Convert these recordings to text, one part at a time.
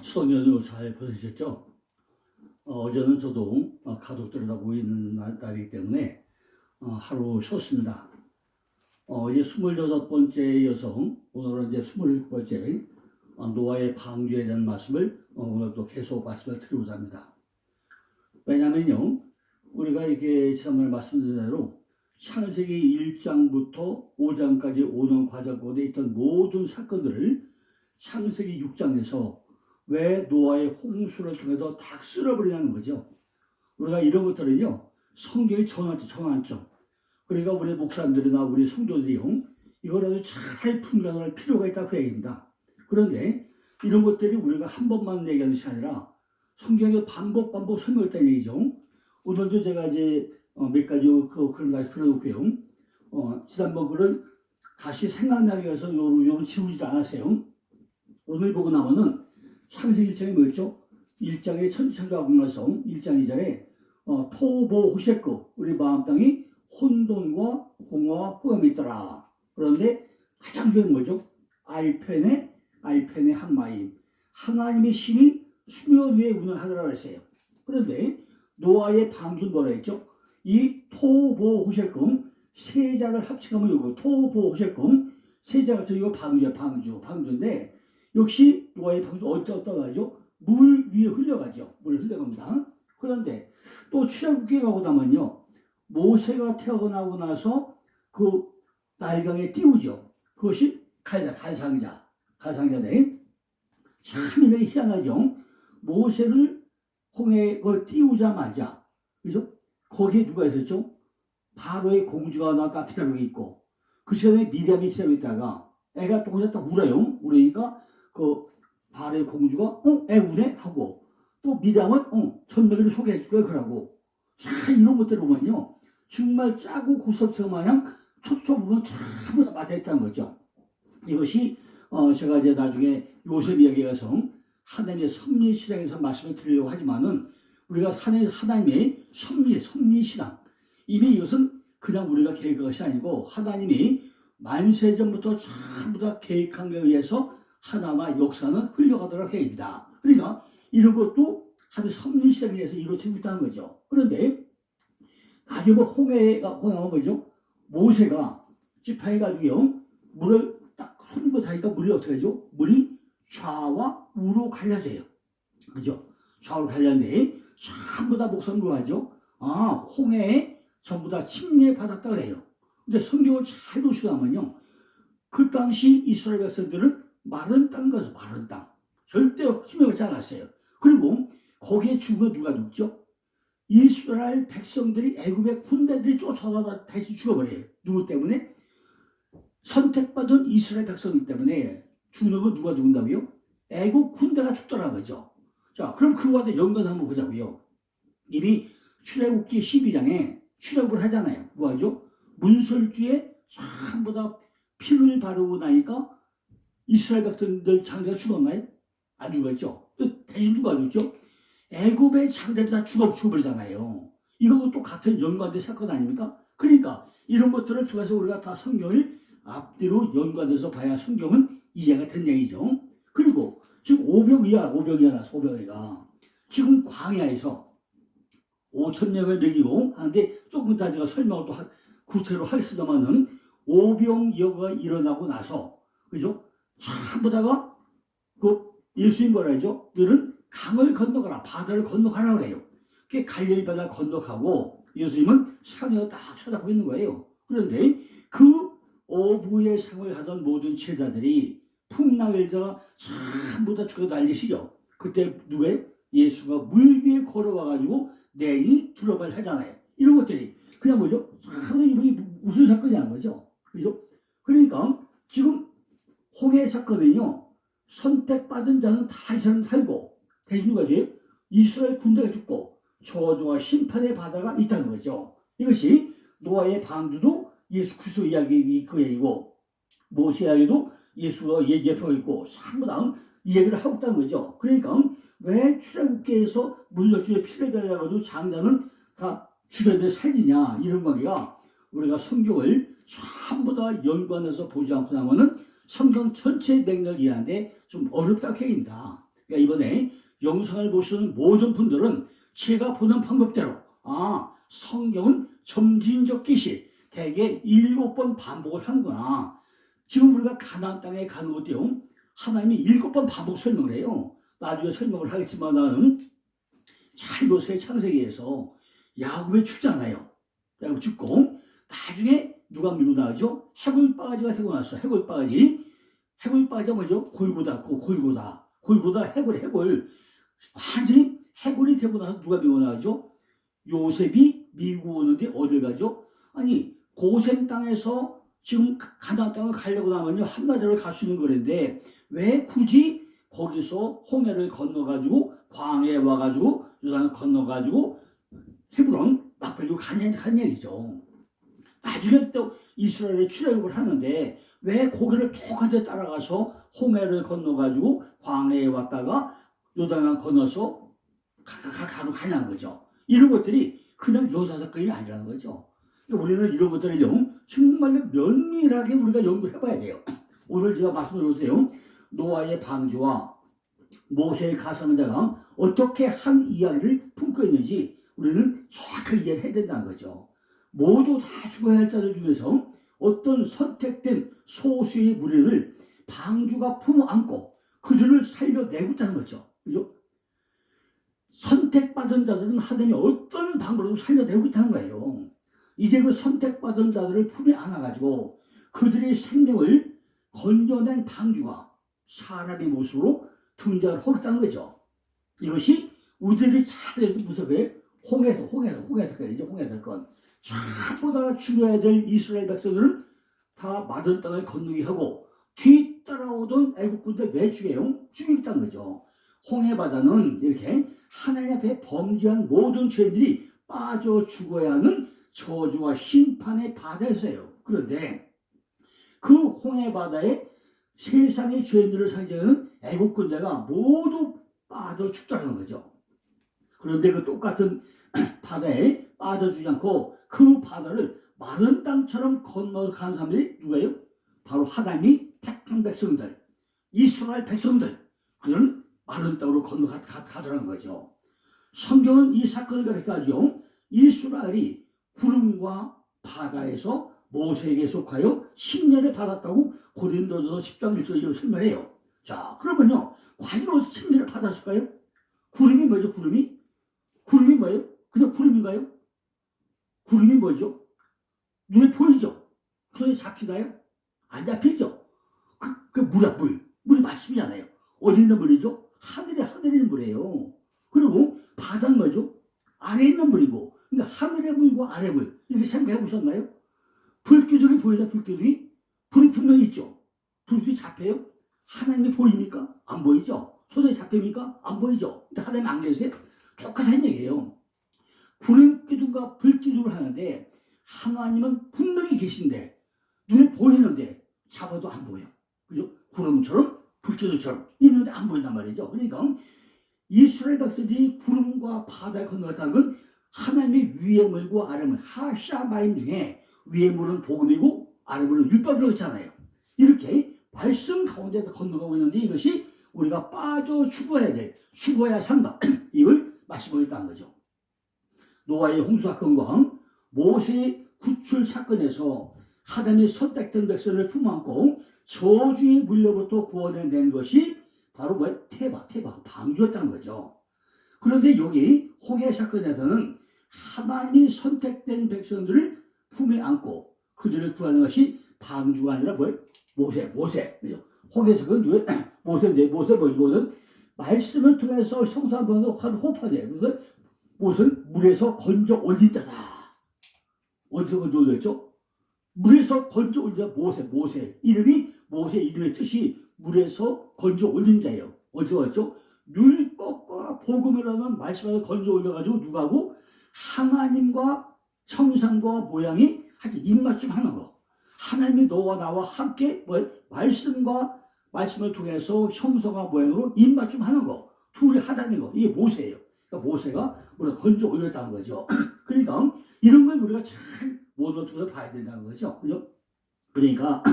추석 연휴 잘 보내셨죠? 어제는 저도 가족들이 다 모이는 날이기 때문에 하루 쉬었습니다. 이제 26번째 여성, 오늘은 이제 27번째 노아의 방주에 대한 말씀을 오늘도 계속 말씀을 드리고자 합니다. 왜냐면요, 우리가 이렇게 지난번에 말씀드린 대로 창세기 1장부터 5장까지 오는 과정 가운데 있던 모든 사건들을 창세기 6장에서 왜 노아의 홍수를 통해서 다 쓸어버리냐는 거죠. 우리가 이런 것들은요, 성경의 전환점. 그러니까 우리 목사님들이나 우리 성도들이요, 이거라도 잘 분간할 필요가 있다 그 얘기입니다. 그런데 이런 것들이 우리가 한 번만 얘기하는 것이 아니라 성경의 반복 설명했다는 얘기죠. 오늘도 제가 이제 몇 가지 그런 걸 그려놓고요. 지난번 글을 다시 생각나게 해서 요런 지우지 않았어요. 오늘 보고 나면은 창세기 1장이 뭐였죠? 1장에 천지창조하고 나서 1장 2절에 토보 후셰크 우리 마음 땅이 혼돈과 공허와 후염이 있더라. 그런데 가장 중요한 뭐죠? 알펜의 한마임. 하나님의 신이 수면 위에 운행하더라 했어요. 그런데 노아의 방주는 뭐라 했죠? 이 토보 후셰크 세 자를 합치면 이거 토보 후셰크 세 자가 이거 방주인데 역시 노아의 방주 어디다 가죠? 물 위에 흘러가죠. 물에 흘러갑니다. 그런데 또 출애굽기에 가고 나면요, 모세가 태어나고 나서 그 나일강에 띄우죠. 그것이 갈상자네. 참 이렇게 희한하죠. 모세를 홍해에 띄우자마자, 그죠? 거기에 누가 있었죠? 바로의 공주가 나가 기다리고 있고, 그 시간에 미리암이 기다리고 있다가 애가 또 혼자 딱 울어요. 울으니까 그 바로의 공주가 애 우네? 하고 또 미리암은 전명이를 소개해 줄 거야 그러고. 자, 이런 것들을 보면요, 정말 짜고 고속스러운 마냥 초초부분 전부 다 맞아있다는 거죠. 이것이 제가 이제 나중에 요셉 이야기에 가서 하나님의 섭리신앙에서 말씀을 드리려고 하지만은 우리가 하나님의 섭리신앙, 이미 이것은 그냥 우리가 계획한 것이 아니고 하나님이 만세전부터 전부 다 계획한 것에 의해서 하나하나 역사는 흘려가도록 해입니다. 그러니까 이런 것도 하나님의 섭리신앙에 의해서 이루어지고 있다는 거죠. 그런데 나중에 홍해가 뭐죠? 모세가 지팡이가지고요, 물을 딱 손으로 다니까 물이 어떻게 하죠? 물이 좌와 우로 갈라져요. 그죠? 좌우로 갈렸는데 전부 다 목사님 하죠? 홍해에 전부 다 침례받았다 그래요. 근데 성경을 잘 보시고 나면요, 그 당시 이스라엘 백성들은 마른 땅 가서 마른 땅. 절대 침례받지 않았어요. 그리고 거기에 죽어 누가 죽죠? 이스라엘 백성들이 애굽의 군대들이 쫓아다가 다시 죽어버려요. 누구 때문에? 선택받은 이스라엘 백성이기 때문에 죽는 건 누가 죽는다고요? 애굽 군대가 죽더라는 거죠. 자, 그럼 그거와 연관 한번 보자고요. 이미 출애굽기 12장에 출애굽을 하잖아요. 뭐 하죠? 문설주에 전부 다 피를 바르고 나니까 이스라엘 백성들 장대가 죽었나요? 안 죽었죠. 또 대신 누가 죽죠? 애굽의 장대를 다 죽어버리잖아요. 이것도 같은 연관된 사건 아닙니까? 그러니까 이런 것들을 통해서 우리가 다 성경을 앞뒤로 연관해서 봐야 성경은 이해가 된 얘기죠. 그리고 지금 오병이가 지금 광야에서 5,000명을 먹이고 하는데 조금 이따 제가 설명을 또 구체로 하겠습니다만은 오병이어가 일어나고 나서, 그죠? 전부 다가 예수님 뭐라 하죠? 너는 강을 건너가라, 바다를 건너가라 그래요. 그게 갈릴리 바다 건너가고 예수님은 산에 딱 쳐다보고 있는 거예요. 그런데 그 어부의 상을 하던 모든 제자들이 풍랑일자가 전부 다 죽어 난리시죠. 그때 누구예요? 예수가 물 위에 걸어와가지고 내이 두려움을 하잖아요. 이런 것들이 그냥 뭐죠? 이게 무슨 사건이라는 거죠. 그죠? 그러니까 지금 홍해 사건은요, 선택받은 자는 다 이스라엘 살고 대신 누가지? 이스라엘 군대가 죽고 저주와 심판의 바다가 있다는 거죠. 이것이 노아의 방주도 예수 그리스도 이야기 그 얘기고, 모세 이야기도 예수가 예표가 있고, 전부 다 이 얘기를 하고 있다는 거죠. 그러니까 왜 출애굽기에서 문설주에 피를 발라가지고 장자는 다 주변에 살리냐, 이런 관계가 우리가 성경을 전부 다 연관해서 보지 않고 나면은 성경 전체 맥락을 이해하는데 좀 어렵다고 얘기입니다. 그러니까 이번에 영상을 보시는 모든 분들은 제가 보는 방법대로 성경은 점진적 계시 대개 7번 반복을 하는구나. 지금 우리가 가나안 땅에 가는 것도요. 하나님이 7번 반복 설명을 해요. 나중에 설명을 하겠지만은 잘 보세요. 창세기에서 야곱이 죽잖아요. 야곱 죽고 나중에 누가 밀고 나가죠? 해골바가지가 되고 났어. 해골바가지가 뭐죠? 골고다 해골 완전히 해골이 되고 나서 누가 밀고 나가죠? 요셉이 미국 오는데 어딜 가죠? 아니 고센 땅에서 지금 가나안 땅을 가려고 하면요 한나라를 갈 수 있는 거리인데 왜 굳이 거기서 홍해를 건너가지고 광야에 와가지고 요단을 건너가지고 헤브론 막걸리고 간 얘기죠. 나중에 또 이스라엘에 출애굽을 하는데 왜 거기를 똑같이 따라가서 홍해를 건너가지고 광야에 왔다가 요단을 건너서 가냐는 거죠. 이런 것들이 그냥 요사사건이 아니라는 거죠. 우리는 이런 것들을 정말로 면밀하게 우리가 연구를 해봐야 돼요. 오늘 제가 말씀드렸어요. 노아의 방주와 모세의 가상자가 어떻게 한 이야기를 품고 있는지 우리는 정확하게 이해를 해야 된다는 거죠. 모두 다 죽어야 할 자들 중에서 어떤 선택된 소수의 무리를 방주가 품어 안고 그들을 살려내고 있다는 거죠. 그죠? 선택받은 자들은 하나님이 어떤 방법으로 살려내고 있다는 거예요. 이제 그 선택받은 자들을 품에 안아가지고 그들의 생명을 건져낸 방주가 사람의 모습으로 등장을 하고 있다는 거죠. 이것이 우리들이 잘 무슨 홍해사건. 전부 다 죽어야 될 이스라엘 백성들은 다 마른 땅을 건너게 하고 뒤따라오던 애국군들 왜 죽이겠다는 거죠. 홍해바다는 이렇게 하나님 앞에 범죄한 모든 죄인들이 빠져 죽어야 하는 저주와 심판의 바다였어요. 그런데 그 홍해바다에 세상의 죄인들을 상징하는 애국군대가 모두 빠져 죽더라는 거죠. 그런데 그 똑같은 바다에 빠져주지 않고 그 바다를 마른 땅처럼 건너간 사람들이 누구예요? 바로 하나님이 택한 백성들, 이스라엘 백성들. 그런 마른 땅으로 건너가더라는 거죠. 성경은 이 사건을 가르쳐가지고 이스라엘이 구름과 바다에서 모세에게 속하여 10년을 받았다고 고린도전서 10장 1절에 설명해요. 자, 그러면요. 과연 어떻게 10년을 받았을까요? 구름이 뭐죠? 구름이 뭐예요? 그냥 구름인가요? 구름이 뭐죠? 눈에 보이죠? 손에 잡히나요? 안 잡히죠? 물이 말씀이잖아요. 어디 있는 물이죠? 하늘에 있는 물이에요. 그리고 바다는 뭐죠? 아래에 있는 물이고, 그러니까 하늘의 물과 아래 물. 이렇게 생각해 보셨나요? 불기둥이 보이죠? 불기둥이? 불이 분명히 있죠? 불이 잡혀요? 하나님이 보입니까? 안 보이죠? 손에 잡힙니까? 안 보이죠? 근데 하나님 안 계세요? 똑같은 얘기예요. 불기둥과 불기둥을 하는데 하나님은 분명히 계신데 눈에 보이는데 잡아도 안 보여. 그죠? 구름처럼 불기둥처럼 있는데 안 보인단 말이죠. 그러니까 이스라엘 백성들이 구름과 바다에 건너갔다는 건 하나님의 위에 물과 아래 물, 하샤마임 중에 위에 물은 복음이고 아래 물은 율법이라고 했잖아요. 이렇게 말씀 가운데서 건너가고 있는데 이것이 우리가 빠져 죽어야 산다. 이걸 말씀하겠다는 거죠. 노아의 홍수사건과 모세의 구출 사건에서 하나님의 선택된 백성을 품안고 저주의 물로부터 구원해낸 것이 바로 태바, 방주였다는 거죠. 그런데 여기 홍해 사건에서는 하나님이 선택된 백성들을 품에 안고 그들을 구하는 것이 방주가 아니라 모세. 홍해 사건 모세인데 모세는 말씀을 통해서 성사하면서 호파돼. 그래서 모세는 물에서 건져 올린 자다. 어디서 건져 올렸죠? 물에서 건져 올린 자 모세. 모세 이름의 뜻이 물에서 건져 올린 자예요. 어디서 왔죠? 율법과 복음이라는 말씀을 건져 올려가지고 누가고 하나님과 형상과 모양이 하여튼 입맞춤 하는 거. 하나님이 너와 나와 함께 말씀을 통해서 형상과 모양으로 입맞춤 하는 거. 둘이 하다는 거. 이게 모세예요. 그러니까 모세가 우리가 건져 올렸다는 거죠. 그러니까 이런 걸 우리가 잘 모든 통해서 봐야 된다는 거죠. 그죠? 그러니까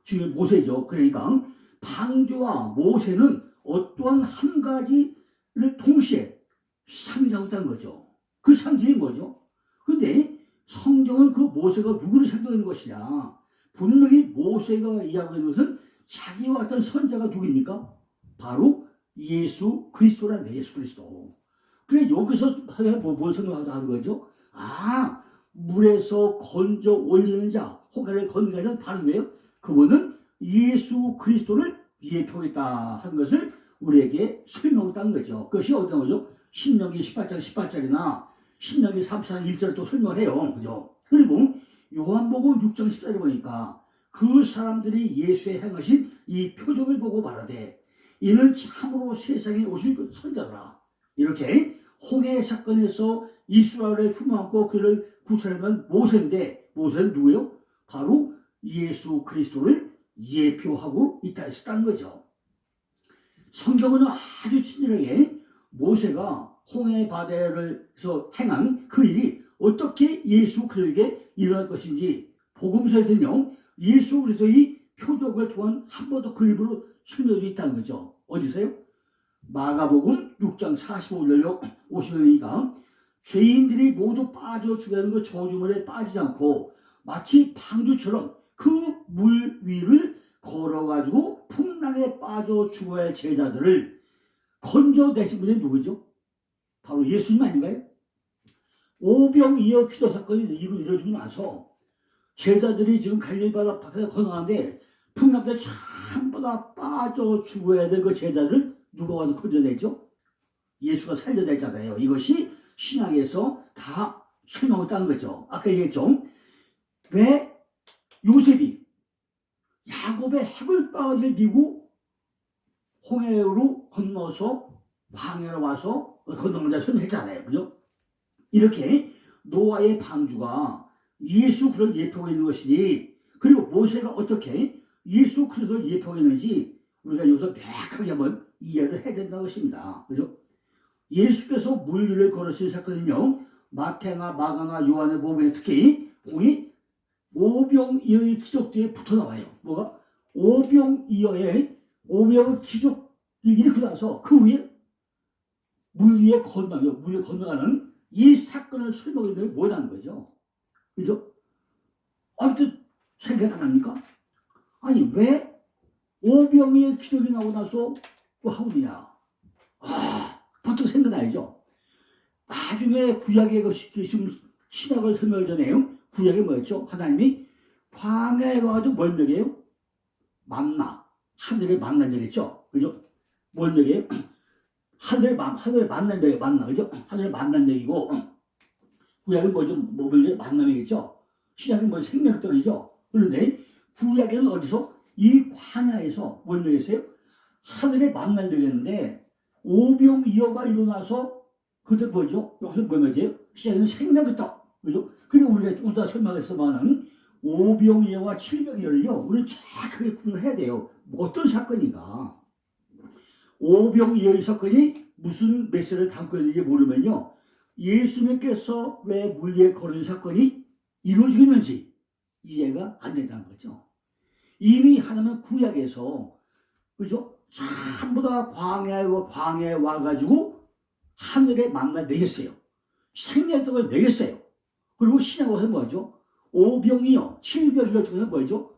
지금 모세죠. 그러니까 방주와 모세는 어떠한 한 가지를 동시에 상징하고 있다는 거죠. 그 상징이 뭐죠? 근데 성경은 그 모세가 누구를 상징하는 것이냐? 분명히 모세가 이야기하고 있는 것은 자기와 같은 선자가 누구입니까? 바로 예수 그리스도라는 예수 그리스도. 그래 여기서 뭘 생각하는 거죠? 아, 물에서 건져 올리는 자, 호가를 건져는 바로 왜요? 그분은 예수 그리스도를 예표했다 하는 것을 우리에게 설명했다는 거죠. 그것이 어떤 거죠? 신명기 18장 18절이나 신명기 34장 1절을 또 설명해요. 그죠? 그리고 요한복음 6장 10절에 보니까 그 사람들이 예수의 행하신 이 표적을 보고 말하되 이는 참으로 세상에 오실 그 선자라. 이렇게 홍해 사건에서 이스라엘을 품어안고 그를 구출하던 모세인데 모세는 누구예요? 바로 예수 그리스도를 예표하고 있다 했었다는 거죠. 성경은 아주 친절하게 모세가 홍해 바다에서 행한 그 일이 어떻게 예수 그리스도에게 일어날 것인지 복음서에서는요 예수 그리스도의 표적을 통한 한 번 더 그 일부로 설명되어 있다는 거죠. 어디서요? 마가복음 6장 45절로 50절이니까 죄인들이 모두 빠져 죽는 그 저주물에 빠지지 않고 마치 방주처럼 그 물 위를 걸어가지고 풍랑에 빠져 죽어야 할 제자들을 건져내신 분이 누구죠? 바로 예수님 아닌가요? 오병이어 기도 사건이 이루어지고 나서 제자들이 지금 갈릴리 바다 앞에서 건너가는데 풍랑에 전부 다 빠져 죽어야 될 그 제자를 누가 와서 건져내죠? 예수가 살려냈잖아요. 이것이 신약에서 다 설명했다는 거죠. 아까 얘기했죠. 왜 요셉이 야곱의 해골바위를 미고 홍해로 건너서 광야로 와서 건너는다 설명했잖아요. 그죠? 이렇게 노아의 방주가 예수 그리스도를 예표하고 있는 것이니 그리고 모세가 어떻게 예수 그리스도를 예표하고 있는지 우리가 여기서 명확하게 한번 이해를 해야 된다는 것입니다. 그죠? 예수께서 물 위를 걸으신 사건은요 마태나 마가나 요한의 복음에 특히 공이 오병이어의 기적들에 붙어 나와요. 뭐가? 오병이어의 기적이 일어나고 나서 그 위에 물 위에 건너가는 이 사건을 설명하는 게 뭐라는 거죠. 그죠? 아무튼 생각 안 합니까? 아니 왜 오병이어의 기적이 나오고 나서 또 하느냐? 보통 생각나죠. 나중에 구약의 지금 신약을 설명하기 전에 구약이 뭐였죠? 하나님이 광야로 가지고 뭘 먹여요? 만나. 하늘에 만난 적 있죠? 그죠? 뭘 먹여요? 하늘에 만난 적이 만나. 그죠? 하늘에 만난 적이고, 구약은 뭐죠? 뭐 먹여요? 만남이겠죠? 신약은 뭐 생명떡이죠? 그런데 구약에는 어디서? 이 광야에서 뭘 먹였어요? 하늘에 만난 적이 있는데, 오병이어가 일어나서 그때 뭐죠? 여기서 뭘 먹여요? 신약에는 생명의 떡. 그죠? 그리고 우리가 조금 더 설명했지만은 오병이어와 칠병이어를요 우리는 정확하게 구분을 해야 돼요. 어떤 사건인가? 오병이어의 사건이 무슨 메시지를 담고 있는지 모르면요 예수님께서 왜 물 위에 걸은 사건이 이루어지겠는지 이해가 안 된다는 거죠. 이미 하나님은 구약에서 그죠? 전부 다 광야에 와가지고 하늘에 만나 내겠어요. 생명떡을 내겠어요. 그리고 신약에서 뭐죠? 오병이어, 칠병이어 중에서 뭐죠?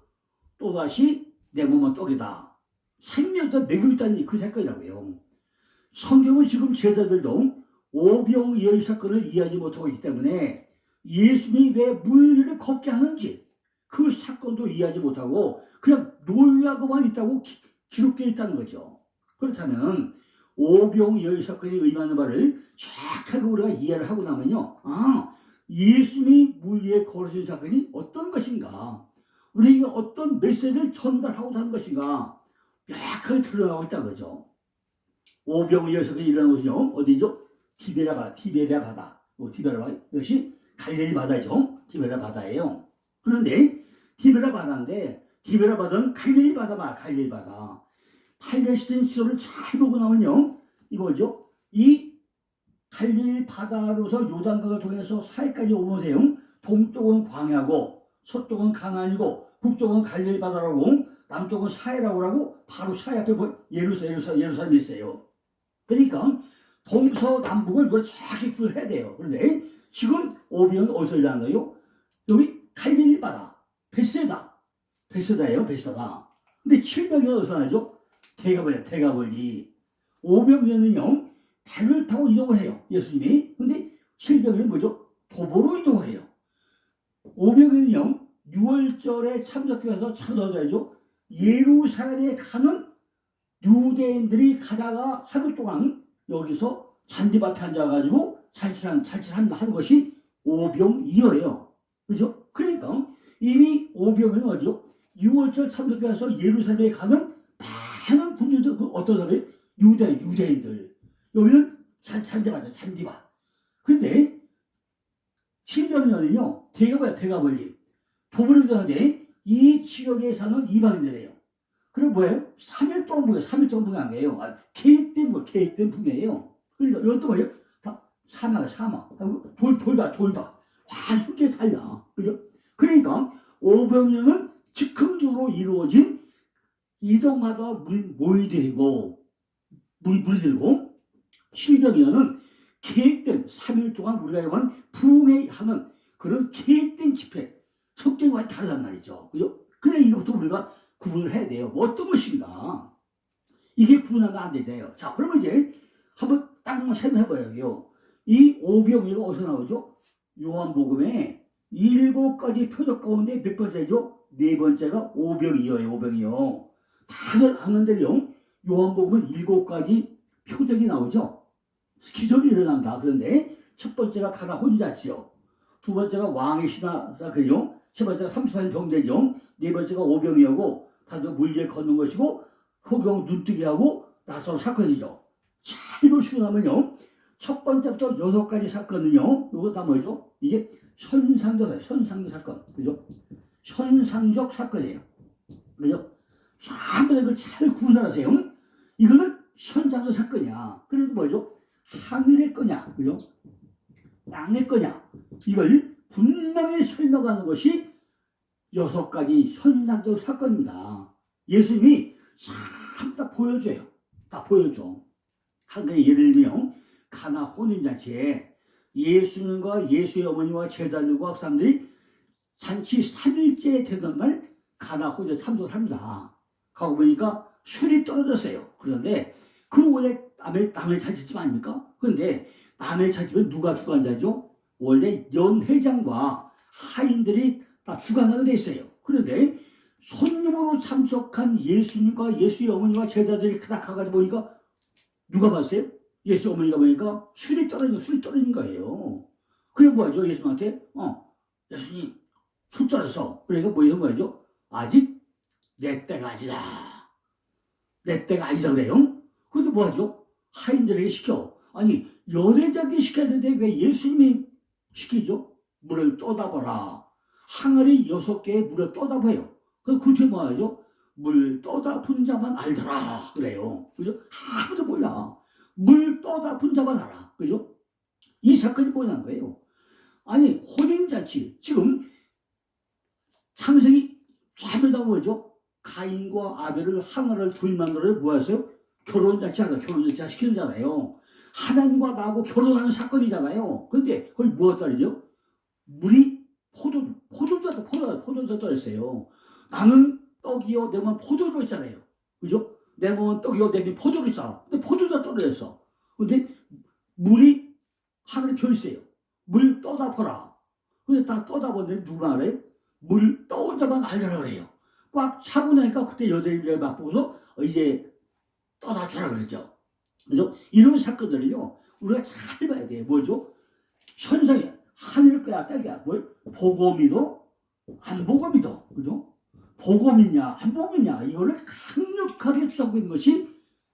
또다시 내 몸은 떡이다. 생명도 먹이고 있다는 그 사건이라고요. 성경은 지금 제자들도 오병이어의 사건을 이해하지 못하고 있기 때문에 예수님이 왜 물 위를 걷게 하는지 그 사건도 이해하지 못하고 그냥 놀라고만 있다고 기록되어 있다는 거죠. 그렇다면 오병이어의 사건이 의미하는 바를 정확하게 우리가 이해를 하고 나면요. 예수님이 물 위에 걸으신 사건이 어떤 것인가? 우리에게 어떤 메시지를 전달하고 하는 것인가? 명확하게 드러나고 있다는 거죠. 오병이어 사건이 일어난 곳은요. 어디죠? 티베리아 바다. 티베리아 바다. 이것이 갈릴리 바다죠. 티베리아 바다예요. 그런데 티베리아 바다인데 티베리아 바다는 갈릴리 바다. 팔레스타인 지도를 잘 보고 나면요. 이 뭐죠? 이 갈릴리 바다로서 요단강을 통해서 사이까지 오면서요. 동쪽은 광야고 서쪽은 가나안이고 북쪽은 갈릴리 바다라고 남쪽은 사해라고 하고 바로 사해 앞에 예루살렘이 있어요. 그러니까 동서남북을 누가 정확히 구분해야 돼요. 그런데 지금 오병은 어디서 일어나요? 여기 갈릴리 바다, 베세다예요, 베세다. 근데 700년 어디서 나죠? 대가벌리. 오병이어는요, 배를 타고 이동을 해요, 예수님이. 근데 700년은 뭐죠? 도보로 이동을 해요. 오병이어는요, 6월절에 참석해서 찾아오죠. 예루살렘에 가는 유대인들이 가다가 하루 동안 여기서 잔디밭에 앉아가지고 자취하는 것이 오병이어예요. 그죠? 그러니까 이미 오병은 어디요? 6월절 참석해서 예루살렘에 가는 많은 군주들, 그 어떤 사람이 유대인들. 여기는 잔디밭. 근데 700년은요, 대가벌리. 도보를 가는데 이 지역에 사는 이방인들이에요. 그럼 뭐예요? 3일 동안 뭐예요? 3일 동안 북한 거예요. 계획된 북이에요. 그러니까 이것도 뭐예요? 다 사막. 돌봐. 완전히 달라. 그죠? 그러니까 오병이어는 즉흥적으로 이루어진 이동하다 물들이고 700년은 계획된 3일 동안 우리가 이번 부흥회하는 그런 계획된 집회, 성경과 다르단 말이죠. 그죠? 그래 이것부터 우리가 구분을 해야 돼요. 뭐 어떤 것인가? 이게 구분하면 안 되잖아요. 자, 그러면 이제 한번 딱 설명해봐요. 이 오병이어가 어디서 나오죠? 요한복음에 7가지 표적 가운데 몇 번째죠? 4번째가 오병이어예요. 다들 아는 대로 요한복음은 7가지 표적이 나오죠. 기적이 일어난다. 그런데 첫 번째가 가나 혼자지요. 두 번째가 왕의 신하사그죠. 세 번째가 30만 병대죠. 네 번째가 오병이어고 다들 물리에 걷는 것이고 호경 눈뜨게 하고 나서 사건이죠. 잘 보시고 나면요. 첫 번째부터 6가지 사건은요. 이거 다 뭐죠? 이게 현상적 사건. 그죠? 현상적 사건이에요. 그죠? 전부 이걸 잘 구분하세요. 이거는 현상적 사건이야. 그래도 뭐죠? 하늘의 거냐, 그죠? 땅의 거냐. 이걸 분명히 설명하는 것이 6가지 현상적 사건입니다. 예수님이 참 다 보여줘요. 다 보여줘. 한 가지 예를 들면 가나 혼인잔치에 예수님과 예수의 어머니와 제자들과 사람들이 잔치 3일째 되던 날 가나 혼인잔치 참석을 합니다. 가고 보니까 술이 떨어졌어요. 그런데 그 원래 남의 잔치집 아닙니까? 그런데 남의 잔치집은 누가 주관자죠? 원래 연회장과 하인들이 다 주관하게 돼 있어요. 그런데 손님으로 참석한 예수님과 예수의 어머니와 제자들이 딱 가가지고 보니까 누가 봤어요? 예수 어머니가 보니까 술이 떨어진 거예요. 그래 뭐하죠? 예수님한테 예수님 술 떨었어. 그러니까 뭐죠? 아직 내 때가 아니다 그래요. 근데 뭐하죠? 하인들에게 시켜. 아니 연회장이 시켜야 되는데 왜 예수님이 시키죠? 물을 떠다보라. 항아리 6개의 물을 떠다봐요. 그럼 그때 뭐하죠? 물 떠다본 자만 알더라 그래요. 그죠? 아무도 몰라. 물 떠다본 자만 알아. 그죠? 이 사건이 뭐냐는 거예요. 아니 혼인잔치 지금 창세기 잘못하면 뭐죠? 가인과 아벨을 하나를 둘 만들어 뭐하세요? 결혼잔치 시키는 잖아요. 하나님과 나하고 결혼하는 사건이잖아요. 근데 거기 무엇 따르죠? 물이 포도주가 떨어졌어요. 나는 떡이요, 내 몸은 포도주가 있잖아요. 그죠? 내 몸은 떡이요, 내 몸은 포도주가 있어. 근데 포도주가 떨어졌어. 근데 물이 하늘에 펴 있어요. 물 떠다보라. 근데 다 떠다보는데 누가 알아요? 물 떠온 자만 알려라 그래요. 꽉 차고 나니까 그때 여자들이 맛보고서 이제 떠다주라 그러죠. 그죠? 이런 사건들은요, 우리가 잘 봐야 돼요. 뭐죠? 현상이 하늘 거야, 딸기야. 뭐? 보고 믿어? 안 보고 믿어. 그죠? 보고 믿냐, 안 보고 믿냐. 이거를 강력하게 주장하고 있는 것이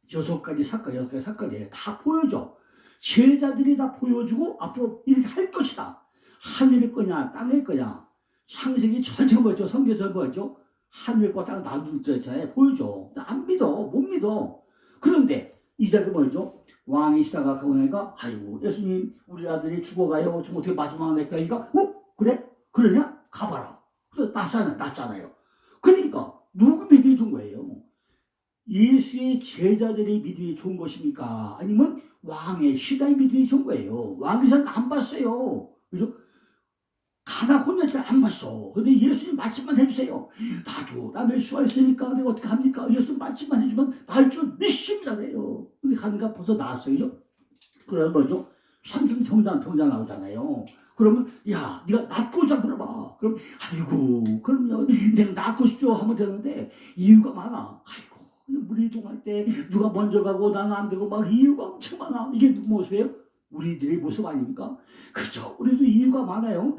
6가지 사건이에요. 다 보여줘. 제자들이 다 보여주고 앞으로 이렇게 할 것이다. 하늘의 거냐, 땅의 거냐. 창세기 전체 뭐였죠? 성경에서 뭐였죠? 하늘과 땅 나누는 잖아요. 보여줘. 안 믿어. 못 믿어. 그런데 이 자리에 뭐죠? 왕이 시다가 가고 나니까 아이고 예수님 우리 아들이 죽어가요. 좀 어떻게 마지막 낼까? 그러니까 그래? 그러냐? 가봐라. 그래서 났잖아요. 그러니까 누구 믿이 준 거야? 거예요. 예수의 제자들의 믿음이 좋은 것입니까? 아니면 왕의 시다의 믿음이 좋은 거예요. 왕에서는 안 봤어요. 그죠? 가나 혼자서 안 봤어. 근데 예수님 말씀만 해주세요. 나도 남의 수가 있으니까 내가 어떻게 합니까? 예수님 말씀만 해주면 나을 줄 믿습니다. 그래요. 근데 가는가 벌써 나왔어요. 그죠? 그러면 뭐죠? 삼순평장 나오잖아요. 그러면 야 네가 낳고 자 물어봐. 그럼 아이고 그럼요 내가 낳고 싶죠 하면 되는데 이유가 많아. 아이고 물이 동할 때 누가 먼저 가고 나는 안 되고 막 이유가 엄청 많아. 이게 누구 모습이에요? 우리들의 모습 아닙니까? 그죠? 우리도 이유가 많아요.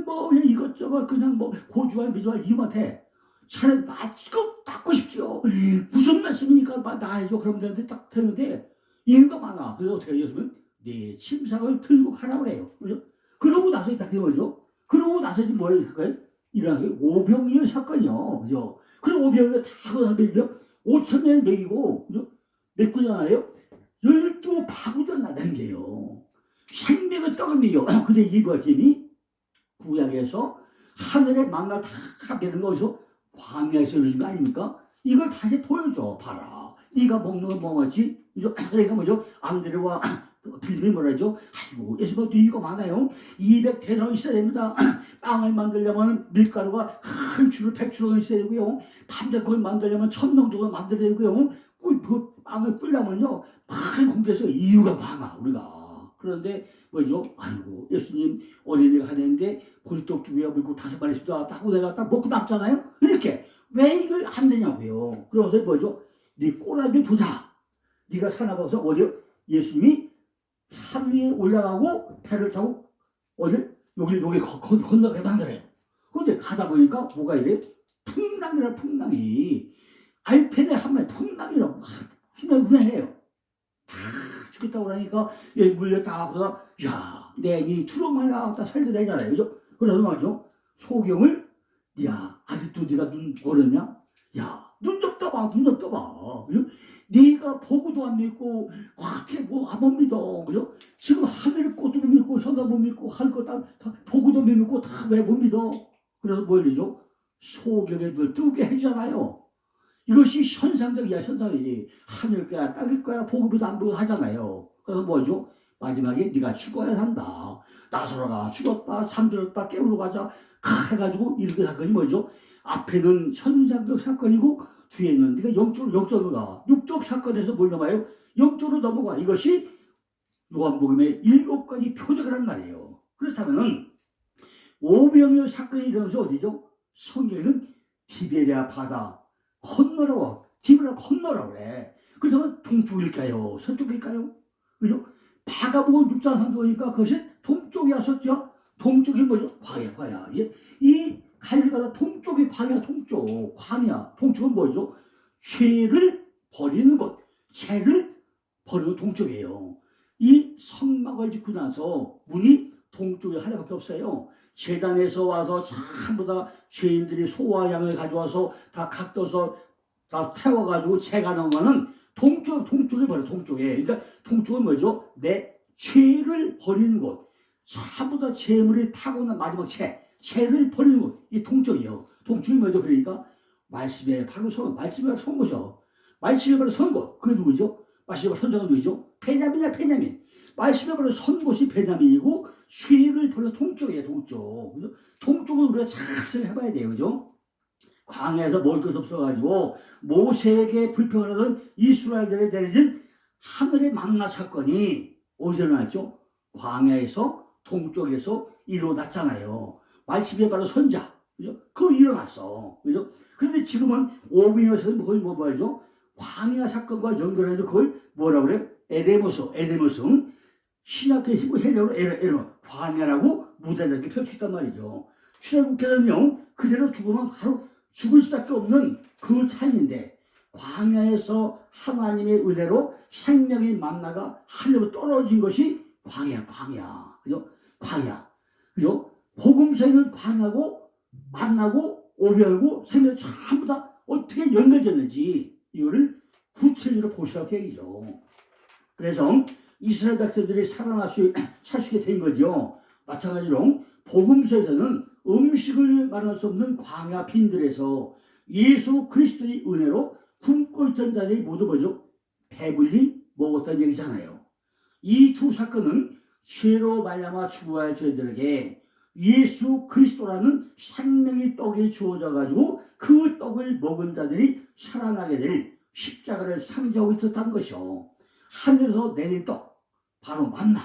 뭐 이것저것 그냥 뭐 고주할 미주할 이유만 돼. 차라리 낳고 싶지요. 무슨 말씀이니까 낳아야죠. 그러면 되는데 딱 되는데 이유가 많아. 그래서 어떻게 하냐면 네 침상을 들고 가라고 그래요. 그죠? 그러고 나서 딱 되죠. 그러고 나서 이제 뭘 할까요? 일어나서 오병이어 사건이요. 그죠? 그럼 오병이어 다 하고 나면 5천년 먹이고, 그죠? 몇 구잖아요? 12파구전 나다는 게요. 생명의 떡을 먹여. 근데 이게 뭐였지? 구약에서 하늘에 만나 다 되는 거에서 광야에서 이루어진 거 아닙니까? 이걸 다시 보여줘. 봐라. 네가 먹는 건 뭐지? 그러니까 뭐죠? 안드레와 빌립이 뭐라죠? 아이고 예수님도 이유가 많아요. 200대나 있어야 됩니다. 빵을 만들려면 밀가루가 큰 줄을 100줄은 있어야 되고요. 밤새걸 만들려면 1000명 정도 만들어야 되고요. 그 빵을 끓려면요 큰 공개해서 이유가 많아 우리가. 그런데 뭐죠? 아이고 예수님 어린이가 하는데 보리떡 두 개와 물고 5마리 있습니다 하고 내가 딱 먹고 남잖아요. 이렇게 왜 이걸 안 되냐고요. 그래서 뭐죠? 네 꼬라지 보자. 네가 사나봐서 어디요? 예수님이 산 위에 올라가고 배를 타고 어디 여기 건너게 만들어요. 근데 가다 보니까 뭐가 이래? 풍랑이라 풍랑이 알펜에 한마디 풍랑이라고 그냥 해요. 다 죽겠다고 그러니까 물렸다 하고서 야내 투렁만 나왔다 살도 되잖아요. 그죠? 그래서 말이죠. 소경을 야 아직도 네가 눈 멀었냐? 야 눈 좀 떠봐 눈 좀 떠봐. 그죠? 네가 보고도 안 믿고 어떻게 뭐 안 믿어. 그죠? 지금 하늘 꽃도 못 믿고 현도 못 믿고 할 거 다 보고도 못 믿고 다 왜 못 믿어? 그래서 뭘 이죠? 소경의 눈을 뜨게 해주잖아요. 이것이 현상적이야 현상이지. 하늘 거야 땅일 거야 보고도 안 보고 하잖아요. 그래서 뭐죠? 마지막에 네가 죽어야 산다. 나서로가 죽었다 잠들었다 깨우러 가자 해가지고 이렇게 사건이 뭐죠? 앞에는 현상적 사건이고 뒤에는 네가 영적으로 가. 육적 사건에서 뭘 넘어요? 영적으로 넘어가. 이것이 요한복음의 7가지 표적이란 말이에요. 그렇다면은 오병이어 사건이 일어나서 어디죠? 성경에는 티베리아 바다 건너라고 티베리아 건너라고 그래. 그렇다면 동쪽일까요? 서쪽일까요? 그죠? 바가보고 육상 한도니까 그것이 동쪽이야 서쪽이야? 동쪽이 뭐죠? 광야. 이 갈릴바다 동쪽이 광야 동쪽. 광야 동쪽은 뭐죠? 죄를 버리는 곳. 죄를 버리는 동쪽이에요. 이 성막을 짓고 나서 문이 동쪽에 하나밖에 없어요. 재단에서 와서 전부 다 죄인들이 소와 양을 가져와서 다 각도서 다 태워가지고 재가 나오면은 동쪽에 버려 동쪽에. 그러니까 동쪽은 뭐죠? 내 죄를 버리는 곳. 전부 다 재물이 타고난 마지막 죄를 버리는 곳. 이 동쪽이요. 동쪽이 뭐죠? 그러니까 말씀에 바로 말씀에 선 곳이요. 말씀에 바로 선 곳. 그게 누구죠? 말씀에 바로 선자가 누구죠? 베냐민. 말씀에 바로 선 곳이 베냐민이고 죄를 버려 동쪽이에요. 동쪽. 그죠? 동쪽은 우리가 잘 해봐야 돼요. 그죠? 광야에서 먹을 것 없어가지고 모세에게 불평을 하던 이스라엘들에 내려진 하늘의 만나 사건이 어디서 일어났죠? 광야에서 동쪽에서 일어났잖아요. 말씀에 바로 선자. 그죠? 그거 일어났어. 그죠? 그런데 지금은 오병이어서 그걸 뭐 말이죠? 광야 사건과 연결해서 그걸 뭐라 그래? 에레모스. 신약의 힘고 헬레로 광야라고 무대를 이렇게 펼쳤단 말이죠. 출애굽께서는요 그대로 죽으면 바로 죽을 수밖에 없는 그 산인데 광야에서 하나님의 은혜로 생명의 만나가 하늘로 떨어진 것이 광야. 그죠? 광야. 그죠? 복음서에는 광야고 만나고 오병이고 생명 전부 다 어떻게 연결됐는지 이거를 구체적으로 보시라고 얘기죠. 그래서 이스라엘 백성들이 살게 된 거죠. 마찬가지로 복음서에서는 음식을 말할 수 없는 광야 빈들에서 예수 그리스도의 은혜로 굶고 있던 자들이 모두 뭐죠? 배불리 먹었다는 얘기잖아요. 이 두 사건은 죄로 말미암아 죽어야 할 죄들에게 예수 그리스도라는 생명의 떡이 주어져 가지고 그 떡을 먹은 자들이 살아나게 될 십자가를 상징하고 있었다는 것이요. 하늘에서 내린 떡, 바로 만나.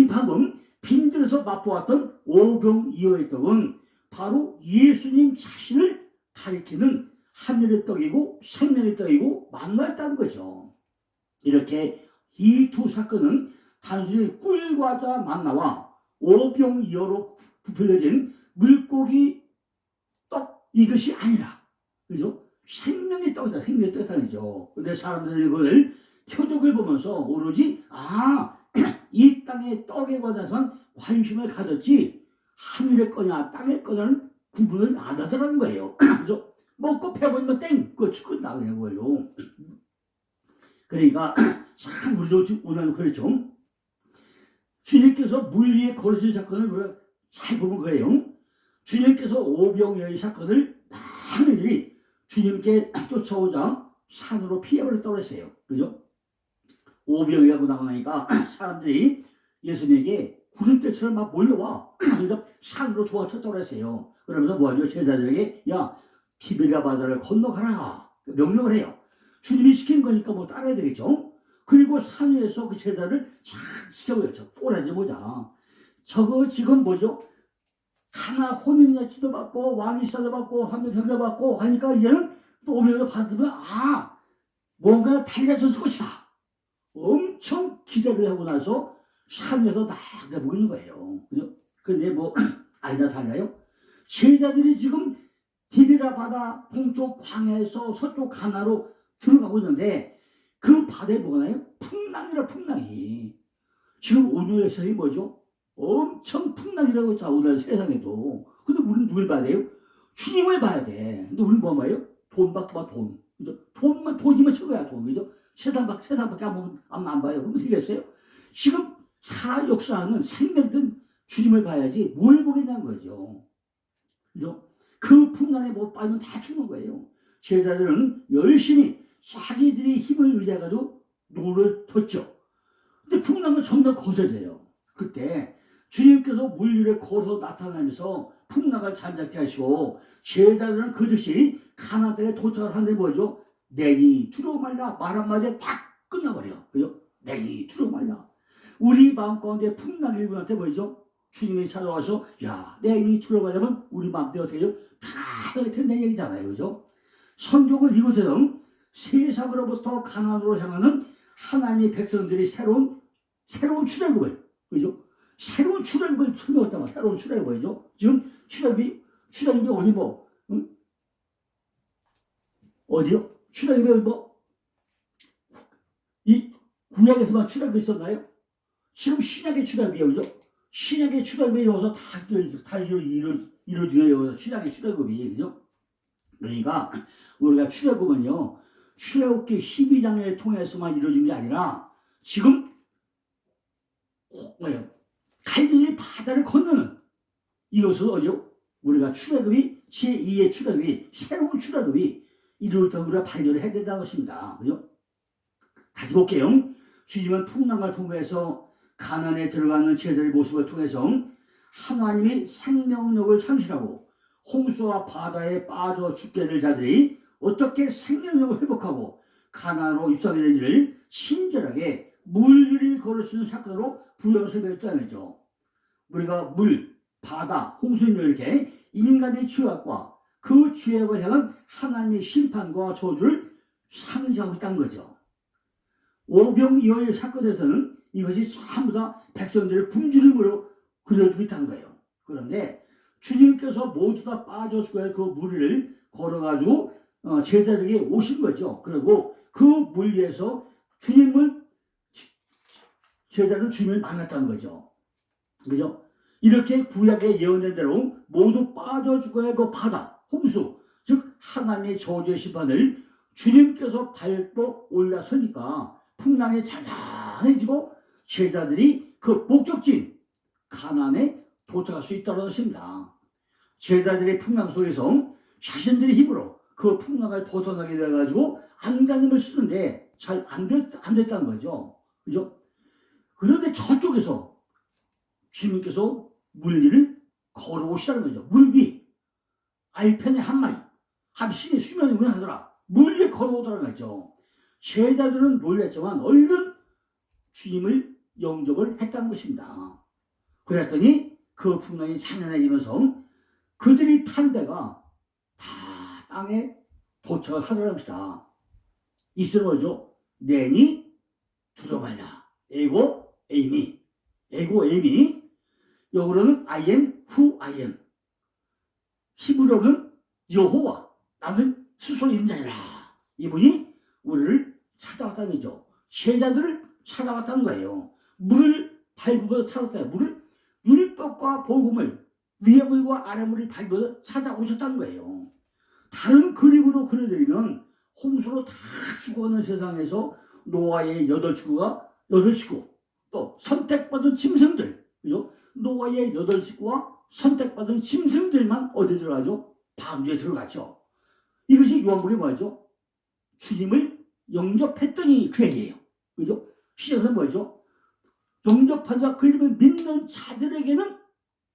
방금 빈들에서 맛보았던 오병이어의 떡은 바로 예수님 자신을 가리키는 하늘의 떡이고 생명의 떡이고 만나였다는 거죠. 이렇게 이 두 사건은 단순히 꿀과자 만나와 오병이어로 부풀려진 물고기 떡 이것이 아니라, 그죠? 생명의 떡이다, 생명의 떡이라는 거죠. 근데 사람들은 이걸 표적을 보면서 오로지 이 땅의 떡에 관해서만 관심을 가졌지 하늘의 거냐 땅의 거냐는 구분을 안 하더라는 거예요. 그죠? 먹고 배고프면 땡! 끝나는 거예요. 그러니까 참 우리도 오늘 그렇죠. 주님께서 물 위에 걸으신 사건을 우리가 잘 보면 그래요. 주님께서 오병이어의 사건을 많은 이들이 주님께 쫓아오자 산으로 피해버렸다고 했어요. 그죠? 오병이어가 나가니까 사람들이 예수님에게 구름대처럼 막 몰려와. 그래서 산으로 도망쳤다고 했어요. 그러면서 뭐하죠? 제자들에게 야 티베리아 바다를 건너가라 명령을 해요. 주님이 시킨 거니까 뭐 따라야 되겠죠. 그리고 산 위에서 그 제자를 잘 지켜보였죠. 꼬라지 보자. 저거 지금 뭐죠? 하나 혼인잔치도 받고 왕이사도 받고 한명병도 받고 하니까 이제는 또 오병이어 받으면 뭔가 달라졌을 것이다. 엄청 기대를 하고 나서 산에서 나가보고 있는 거예요. 그죠? 근데 뭐 아니다 달라요? 제자들이 지금 디비라 바다 동쪽 광야에서 서쪽 가나로 들어가고 있는데 그 바다에 뭐가 나요? 풍랑이라 풍랑이. 지금 오늘의 세상이 뭐죠? 엄청 풍랑이라고 있잖아 오늘 세상에도. 근데 우리는 누굴 봐야 돼요? 주님을 봐야 돼. 근데 우리는 뭐 봐요? 돈 받고 봐 돈. 그죠? 돈이면 최고야 돈. 그죠? 세상밖에 안 봐요. 그럼 되겠어요? 지금 살아 역사하는 생명든 주님을 봐야지 뭘 보겠냐는 거죠. 그죠? 그 풍랑에 못 빠지면 다 죽는 거예요. 제자들은 열심히 자기들이 힘을 의지해가지고 노를 텄죠. 근데 풍랑은 점점 거세져요. 그때 주님께서 물 위에 걸어서 나타나면서 풍랑을 잠잠케 하시고 제자들은 그 즉시 가나안 땅에 도착을 하는데 뭐죠? 내니 두려워 말라 말 한마디에 딱 끝나버려. 그죠? 내니 두려워 말라. 우리 마음 가운데 풍랑이 일분한테 뭐죠? 주님이 찾아와서 야 내니 두려워 말라면 우리 마음대로 어떻게 해요? 다 된다는 얘기잖아요. 그죠? 성경은 이곳에서 세상으로부터 가나안으로 향하는 하나님의 백성들이 새로운 출애굽을, 그죠? 새로운 출애굽을 설명했단 말이야. 새로운 출애굽이죠. 지금 출애굽이 어디 뭐, 응? 어디요? 출애굽이 뭐, 이 구약에서만 출애굽이 있었나요? 지금 신약의 출애굽이에요, 그죠? 신약의 출애굽이 여기서 다 이루어지는 여기서 신약의 출애굽이, 그죠? 그러니까 우리가 출애굽은요, 출애굽기 12장을 통해서만 이루어진 게 아니라 지금 갈릴리 바다를 건너는 이것은 어디요? 우리가 출애굽이 제2의 출애굽이 새로운 출애굽이 이룰 때 우리가 발견을 해야 된다는 것입니다. 그죠? 다시 볼게요. 주님은 풍랑을 통해서 가나안에 들어가는 제자의 모습을 통해서 하나님의 생명력을 상실하고 홍수와 바다에 빠져 죽게 될 자들이 어떻게 생명력을 회복하고 가나안으로 입성하게 되는지를 친절하게 물 위를 걸을 수 있는 사건으로 부여를 설명했다는 거죠. 우리가 물, 바다, 홍수는 이렇게 인간의 죄악과 그 죄악을 향한 하나님의 심판과 저주를 상징하고 있다는 거죠. 오병이어의 사건에서는 이것이 전부 다 백성들의 굶주림으로 그려주고 있다는 거예요. 그런데 주님께서 모두 다 빠져 죽어야 할 그 물을 걸어가지고 제자들에게 오신 거죠. 그리고 그 물 위에서 제자는 주님을 만났다는 거죠. 그죠? 이렇게 구약에 예언된 대로 모두 빠져 죽어야 할 그 바다, 홍수, 즉 하나님의 저주의 심판을 주님께서 밟고 올라서니까 풍랑이 잔잔해지고 제자들이 그 목적지인 가나안에 도착할 수 있다는 것입니다. 제자들의 풍랑 속에서 자신들의 힘으로 그 풍랑을 벗어나게 돼가지고 안간힘을 쓰는데 잘 안 됐다는 거죠. 그죠? 그런데 저쪽에서 주님께서 물 위를 걸어오시라는 거죠. 물 위. 알펜의 한 마리. 합신이 수면에 운하더라. 물 위에 걸어오더라는 거죠. 제자들은 놀랐지만 얼른 주님을 영접을 했다는 것입니다. 그랬더니 그 풍랑이 잔잔해지면서 그들이 탄 데가 다 땅에 도착을 하더라는 것이다. 이슬은 뭐죠? 내니 두려말라. 에고 에이미. 에고 에이미. 영어로는 I am who I am. 히브리어는 여호와. 나는 스스로 있는 자이라. 이분이 우리를 찾아왔다는 거죠. 제자들을 찾아왔다는 거예요. 물을 밟으면서 찾았다. 물을 율법과 복음을 위에 물과 아래 물을 밟으면서 찾아오셨다는 거예요. 다른 그림으로 그려드리면 홍수로 다 죽어가는 세상에서 노아의 8식구 또 선택받은 짐승들, 그죠? 노아의 8식구와 선택받은 짐승들만 어디 들어가죠? 방주에 들어갔죠. 이것이 요한복음이 뭐죠? 주님을 영접했더니 그 얘기예요. 그죠? 시작은 뭐죠? 영접한 자, 그 이름을 믿는 자들에게는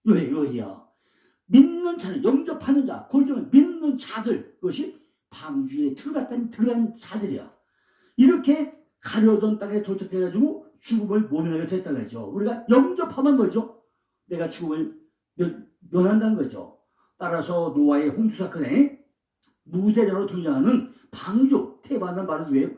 요예요. 믿는 자들, 영접하는 자, 그 이름을 믿는 자들, 그것이 방주에 들어간 자들이야. 이렇게 가려던 땅에 도착해가지고 죽음을 모면하게 됐다는 거죠. 우리가 영접하면 뭐죠? 내가 죽음을 면한다는 거죠. 따라서 노아의 홍수 사건에 무대자로 등장하는 방주, 태반은 바로 누구예요?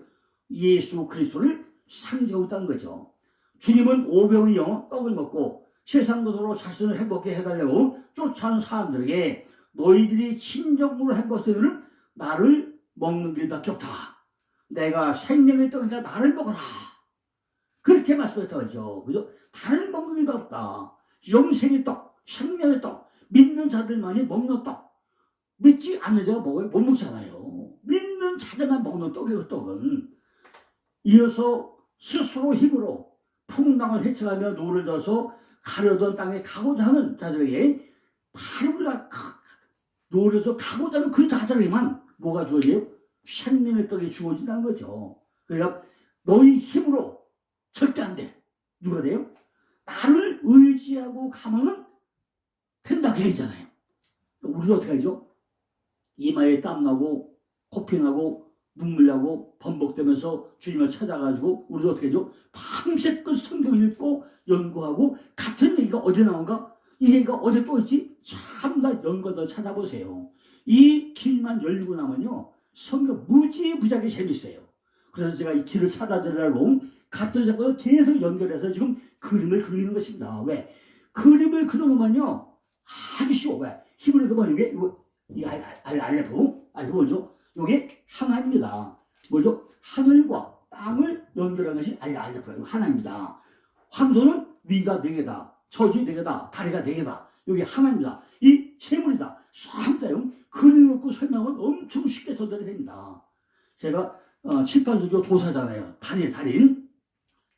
예수 그리스도를 상징하고 있다는 거죠. 주님은 오병이어 떡을 먹고 세상 것으로 자신을 행복해 해달라고 쫓아오는 사람들에게 너희들이 친정으로 행복해서는 나를 먹는 길밖에 없다. 내가 생명의 떡이니까 나를 먹어라. 그렇게 말씀했다고 하죠. 그죠? 다른 먹는 길밖에 없다. 영생의 떡, 생명의 떡, 믿는 자들만이 먹는 떡. 믿지 않는 자가 못 먹잖아요. 믿는 자들만 먹는 떡이에요. 떡은. 이어서 스스로 힘으로 풍랑을 헤쳐가며 노를 져서 가려던 땅에 가고자 하는 자들에게 바로 우리가 노려서 가고자 하는 그 자들에게만 뭐가 주어져요? 생명의 떡이 주어진다는 거죠. 그러니까 너희 힘으로 절대 안 돼. 누가 돼요? 나를 의지하고 가면은 된다고 얘기잖아요. 우리가 어떻게 하죠? 이마에 땀나고 코피나고 눈물 나고 번복되면서 주님을 찾아가지고 우리도 어떻게 하죠? 밤새껏 성경 읽고 연구하고 같은 얘기가 어디 나온가? 이 얘기가 어디 또 있지? 참나 연구도 찾아보세요. 이 길만 열리고 나면요 성경 무지무지하게 재밌어요. 그래서 제가 이 길을 찾아드리려고 같은 사건을 계속 연결해서 지금 그림을 그리는 것입니다. 왜? 그림을 그려놓으면요 하기 쉬워. 왜? 힘을 그리면 이게 알레프 뭐죠? 이게 하나입니다. 뭐죠? 하늘과 땅을 연결하는 것이 알레프예요. 하나입니다. 황소는 위가 4개다. 저지 4개다. 다리가 4개다. 이게 하나입니다. 이 세물이다. 싹다요. 그려놓고 설명은 엄청 쉽게 전달이 됩니다. 제가 7, 8세기 도사잖아요. 달인.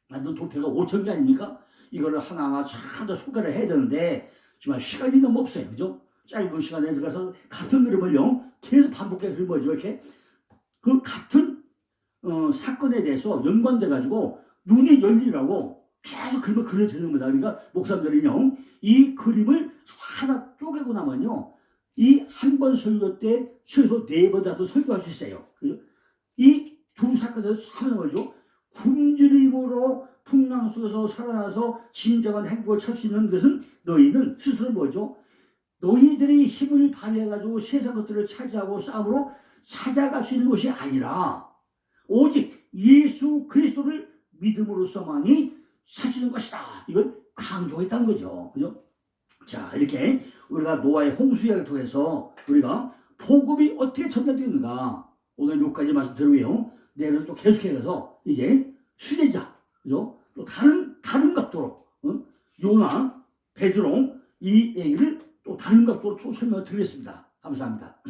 만든 도표가 5,000개 아닙니까? 이거를 하나하나 쫙 소개를 해야 되는데 정말 시간이 너무 없어요. 그죠? 짧은 시간에 들어가서 같은 그림을요 계속 반복해서 그려보죠. 이렇게 그 같은 사건에 대해서 연관돼 가지고 눈이 열리라고 계속 그림을 그려드리는 겁니다. 그러니까 목사님들은요 이 그림을 하나 쪼개고 나면요 이 한 번 설교 때 최소 4번 다 설교할 수 있어요. 이 두 사건에서 하는 거죠. 굶주린 힘으로 풍랑 속에서 살아나서 진정한 행복을 찾을 수 있는 것은 너희는 스스로 뭐죠? 너희들이 힘을 발휘해가지고 세상 것들을 차지하고 싸움으로 찾아갈 수 있는 것이 아니라 오직 예수 그리스도를 믿음으로서만이 살 수 있는 것이다. 이걸 강조했다는 거죠. 그죠? 자, 이렇게 우리가 노아의 홍수 이야기를 통해서 우리가 복음이 어떻게 전달되는가 오늘 여기까지 말씀드리고요. 내일은 또 계속해서 이제 수제자, 그죠? 또 다른 각도로 요나, 베드로 이 얘기를 또 다른 각도로 설명을 드리겠습니다. 감사합니다.